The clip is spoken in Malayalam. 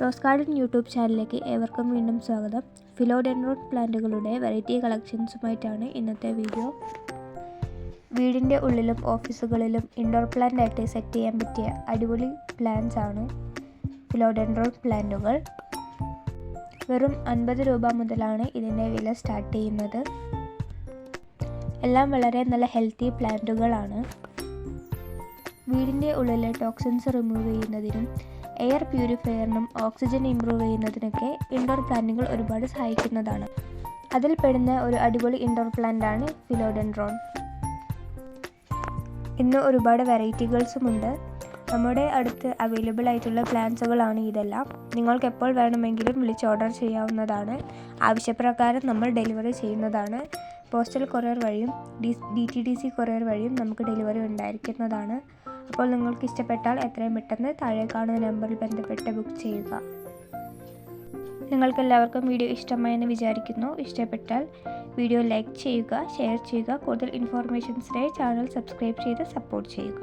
റോസ് ഗാർഡൻ യൂട്യൂബ് ചാനലിലേക്ക് ഏവർക്കും വീണ്ടും സ്വാഗതം. ഫിലോഡെൻഡ്രോൺ പ്ലാന്റുകളുടെ വെറൈറ്റി കളക്ഷൻസുമായിട്ടാണ് ഇന്നത്തെ വീഡിയോ. വീടിൻ്റെ ഉള്ളിലും ഓഫീസുകളിലും ഇൻഡോർ പ്ലാന്റ് ആയിട്ട് സെറ്റ് ചെയ്യാൻ പറ്റിയ അടിപൊളി പ്ലാന്റ്സ് ആണ് ഫിലോഡെൻഡ്രോൺ പ്ലാന്റുകൾ. വെറും 50 രൂപ മുതലാണ് ഇതിൻ്റെ വില സ്റ്റാർട്ട് ചെയ്യുന്നത്. എല്ലാം വളരെ നല്ല ഹെൽത്തി പ്ലാന്റുകളാണ്. വീടിൻ്റെ ഉള്ളിലെ ടോക്സിൻസ് റിമൂവ് ചെയ്യുന്നതിനും എയർ പ്യൂരിഫയറിനും ഓക്സിജൻ ഇംപ്രൂവ് ചെയ്യുന്നതിനൊക്കെ ഇൻഡോർ പ്ലാന്റുകൾ ഒരുപാട് സഹായിക്കുന്നതാണ്. അതിൽ പെടുന്ന ഒരു അടിപൊളി ഇൻഡോർ പ്ലാന്റ് ആണ് ഫിലോഡെൻഡ്രോൺ. ഇന്ന് ഒരുപാട് വെറൈറ്റികൾസുമുണ്ട്. നമ്മുടെ അടുത്ത് അവൈലബിൾ ആയിട്ടുള്ള പ്ലാന്റ്സുകളാണ് ഇതെല്ലാം. നിങ്ങൾക്ക് എപ്പോൾ വേണമെങ്കിലും വിളിച്ച് ഓർഡർ ചെയ്യാവുന്നതാണ്. ആവശ്യപ്രകാരം നമ്മൾ ഡെലിവറി ചെയ്യുന്നതാണ്. പോസ്റ്റൽ കൊറിയർ വഴിയും DTDC കൊറിയർ വഴിയും നമുക്ക് ഡെലിവറി ഉണ്ടായിരിക്കുന്നതാണ്. അപ്പോൾ നിങ്ങൾക്ക് ഇഷ്ടപ്പെട്ടാൽ എത്രയും പെട്ടെന്ന് താഴെ കാണുന്ന നമ്പറിൽ ബന്ധപ്പെട്ട് ബുക്ക് ചെയ്യുക. നിങ്ങൾക്കെല്ലാവർക്കും വീഡിയോ ഇഷ്ടമായെന്ന് വിചാരിക്കുന്നു. ഇഷ്ടപ്പെട്ടാൽ വീഡിയോ ലൈക്ക് ചെയ്യുക, ഷെയർ ചെയ്യുക. കൂടുതൽ ഇൻഫോർമേഷൻസിനായി ചാനൽ സബ്സ്ക്രൈബ് ചെയ്ത് സപ്പോർട്ട് ചെയ്യുക.